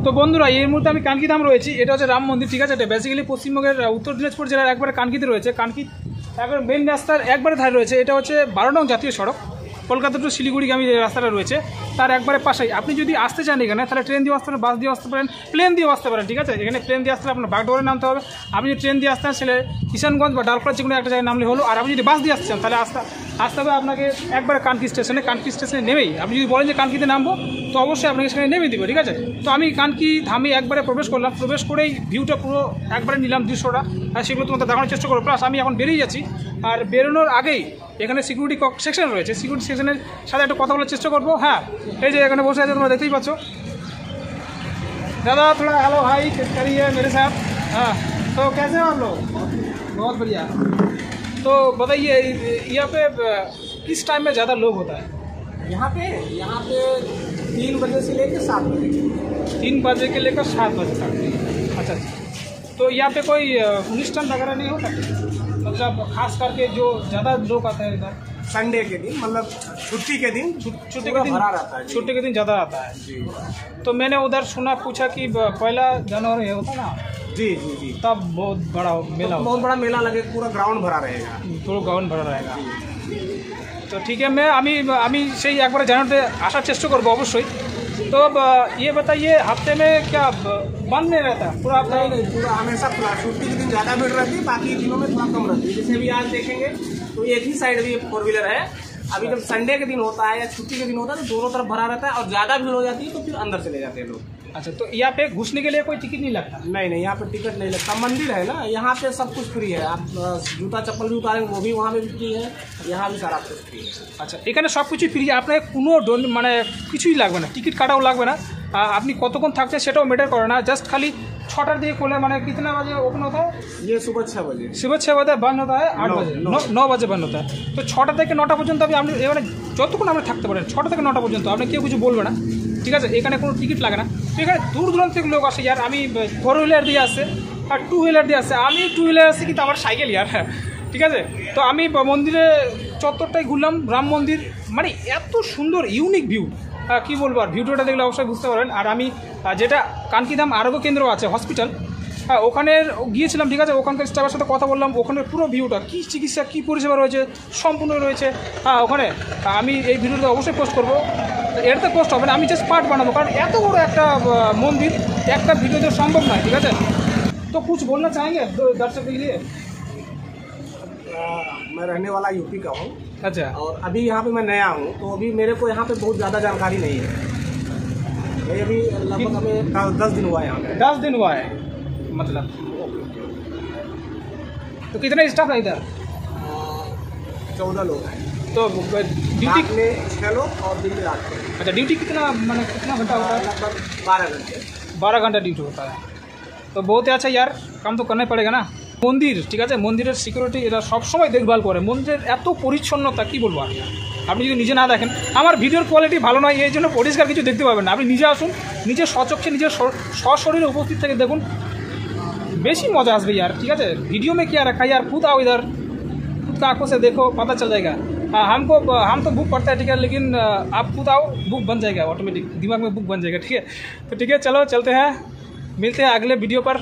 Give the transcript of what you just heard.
তো বন্ধুরা এই মুহূর্তে আমি কানকিধাম রয়েছি, এটা হচ্ছে রাম মন্দির, ঠিক আছে। এটা বেসিক্যালি পশ্চিমবঙ্গের উত্তর দিনাজপুর জেলার একবারে কানকিতে রয়েছে। কানকি একবার মেন রাস্তার একবারে ধারে রয়েছে। এটা হচ্ছে 12 নং জাতীয় সড়ক, কলকাতা টু শিলিগুড়িগামী যে রাস্তাটা রয়েছে তার একবারে পাশেই। আপনি যদি আসতে চান এখানে তাহলে ট্রেন দিয়ে আসতে পারেন, বাস দিয়ে আসতে পারেন, প্লেন দিয়ে আসতে পারেন, ঠিক আছে। এখানে প্লেন দিয়ে আসতে হলে আপনার বাগডোরে নামতে হবে। আপনি যদি ট্রেন দিয়ে আসতেন সেটা কিষানগঞ্জ বা ডালখোলা যে কোনো একটা জায়গায় নামলে হলো। আর আপনি যদি বাস দিয়ে আসতে চান তাহলে আসতে হবে আপনাকে একবারে কানকি স্টেশনে। কানকি স্টেশনে নেমেই আপনি যদি বলেন যে কানকিতে নামবো তো অবশ্যই আপনাকে সেখানে নেমে দিব, ঠিক আছে। তো আমি কানকি ধামে একবারে প্রবেশ করলাম, প্রবেশ করেই ভিউটা পুরো একবারে নিলাম দৃশ্যটা, আর সেগুলো তোমাদের দেখানোর চেষ্টা করবো। প্লাস আমি এখন বেরিয়ে যাচ্ছি, আর বেরোনোর আগেই এখানে সিকিউরিটি সেকশন রয়েছে, সিকিউরিটি সেকশনের সাথে একটু কথা বলার চেষ্টা করবো। হ্যাঁ, এই যে এখানে বসে আছে তোমরা দেখতেই পাচ্ছ। दादा थोड़ा हेलो हाई करिए मेरे साथ। हाँ, तो कैसे हो आप लोग? बहुत बढ़िया। तो बताइए यहाँ पे किस टाइम में ज़्यादा लोग होता है? यहाँ पे 3 बजे से लेकर 7 बजे। 3 बजे के लेकर 7 बजे तक। अच्छा अच्छा। तो यहाँ पे कोई অনুষ্ঠান वगैरह नहीं होता, मतलब खास करके जो ज़्यादा लोग आते हैं इधर? संडे के दिन, मतलब छुट्टी के दिन, छुट्टी के दिन भरा रहता है। छुट्टी के दिन ज़्यादा आता है जी। तो मैंने उधर सुना पूछा कि 1 जनवरी होता ना, जी जी जी, तब बहुत बड़ा मेला तो बहुत बड़ा मेला लगे, पूरा ग्राउंड भरा रहेगा, পুরো গ্রাউন্ড ভরা रहेगा। তো ঠিক है, আমি সেই একবারে জানাতে আসার চেষ্টা করবো অবশ্যই। तो ये बताइए हफ्ते में क्या बंद नहीं रहता पूरा हफ्ता? नहीं, पूरा हमेशा खुला। छुट्टी के दिन ज़्यादा भीड़ रहती है, बाकी दिनों में थोड़ा कम रहती है। जैसे अभी आज देखेंगे तो एक ही साइड भी 4 व्हीलर है। अभी जब संडे के दिन होता है या छुट्टी के दिन होता है तो दोनों तरफ भरा रहता है, और ज़्यादा भीड़ हो जाती है तो फिर अंदर चले जाते हैं लोग। अच्छा, तो यहाँ पे घुसने के लिए कोई टिकट नहीं लगता? नहीं, यहाँ पे टिकट नहीं लगता। मंदिर है ना, यहाँ पे सब कुछ फ्री है। आप जूता चप्पल भी उतारेंगे वो भी वहाँ पे भी फ्री है, यहाँ भी सारा कुछ फ्री है। আচ্ছা, এখানে সব কিছুই ফ্রি, আপনাকে কোনো মানে কিছুই লাগবে না, টিকিট কাটাও লাগবে না। আপনি কতক্ষণ থাকছেন সেটাও ম্যাটার করে না, জাস্ট খালি 6টার দিকে খোলে, মানে कितना बजे ओपन होता है? ये सुबह 6 बजे। सुबह 6 बजे बंद होता है, 8 बजे 9 बजे बंद होता है। তো 6টা থেকে 9টা পর্যন্ত আপনি এবারে যতক্ষণ আপনি থাকতে পারেন 6টা থেকে 9টা পর্যন্ত আপনি কেউ কিছু বলবে না, ঠিক আছে। এখানে কোনো টিকিট লাগে না। তো এখানে দূর দূরান্ত থেকে লোক আসে ইয়ার। আমি 4 হুইলার দিয়ে আসছে আর 2 হুইলার দিয়ে আসছে। আমি 2 হুইলার আসছি কিন্তু আমার সাইকেল ইয়ার, ঠিক আছে। তো আমি মন্দিরে চত্বরটাই ঘুরলাম, রাম মন্দির মানে এত সুন্দর ইউনিক ভিউ, কী বলবো। আর ভিডিওটা দেখলে অবশ্যই বুঝতে পারবেন। আর আমি যেটা কানকিধাম আরোগ্য কেন্দ্র আছে হসপিটাল, হ্যাঁ ওখানে গিয়েছিলাম, ঠিক আছে। ওখানকার স্টাফের সাথে কথা বললাম, ওখানের পুরো ভিউটা কী চিকিৎসা কী পরিষেবা রয়েছে সম্পূর্ণ রয়েছে। হ্যাঁ ওখানে আমি এই ভিডিওটা অবশ্যই পোস্ট করবো। এটাতে পোস্ট হবে না, আমি জাস্ট পার্ট বানাবো, কারণ এত বড় একটা মন্দির একটা ভিডিওতে সম্ভব নয়, ঠিক আছে। তো कुछ बोलना चाहेंगे दर्शक के लिए? मैं रहने वाला यूपी का हूँ। अच्छा, और अभी यहाँ पे मैं नया हूँ, तो अभी मेरे को यहाँ पे बहुत ज़्यादा जानकारी नहीं है। मैं अभी लगभग हमें 10 दिन हुआ है यहाँ पे। 10 दिन हुआ है मतलब। तो कितने स्टाफ है इधर? 14 लोग हैं। तो ड्यूटी रात में 6 लोग और दिन में 8 लोग। अच्छा, ड्यूटी कितना घंटा होता है? लगभग 12 घंटे। 12 घंटा ডিউটি होता है। তো বহুত আছে ইয়ার, কাম তো করনাই পড়েগা না। মন্দির, ঠিক আছে, মন্দিরের সিকিউরিটি এরা সবসময় দেখভাল করে। মন্দিরের এত পরিচ্ছন্নতা কী বলবো আর, আপনি যদি নিজে না দেখেন। আমার ভিডিওর কোয়ালিটি ভালো নয়, এই জন্য পরিষ্কার কিছু দেখতে পাবেন না। আপনি নিজে আসুন, নিজের স্বচক্ষে নিজের সশরীরে উপস্থিত থেকে দেখুন, বেশি মজা আসবে यार, ठीक है। वीडियो में क्या रखा है यार, खुद आओ इधर, खुद का आंखों से देखो, पता चल जाएगा। हम तो बुक पढ़ते हैं, ठीक है, लेकिन आप खुद आओ, बुक बन जाएगा ऑटोमेटिक, दिमाग में बुक बन जाएगा, ठीक है। तो ठीक है, चलो चलते हैं, मिलते हैं अगले वीडियो पर।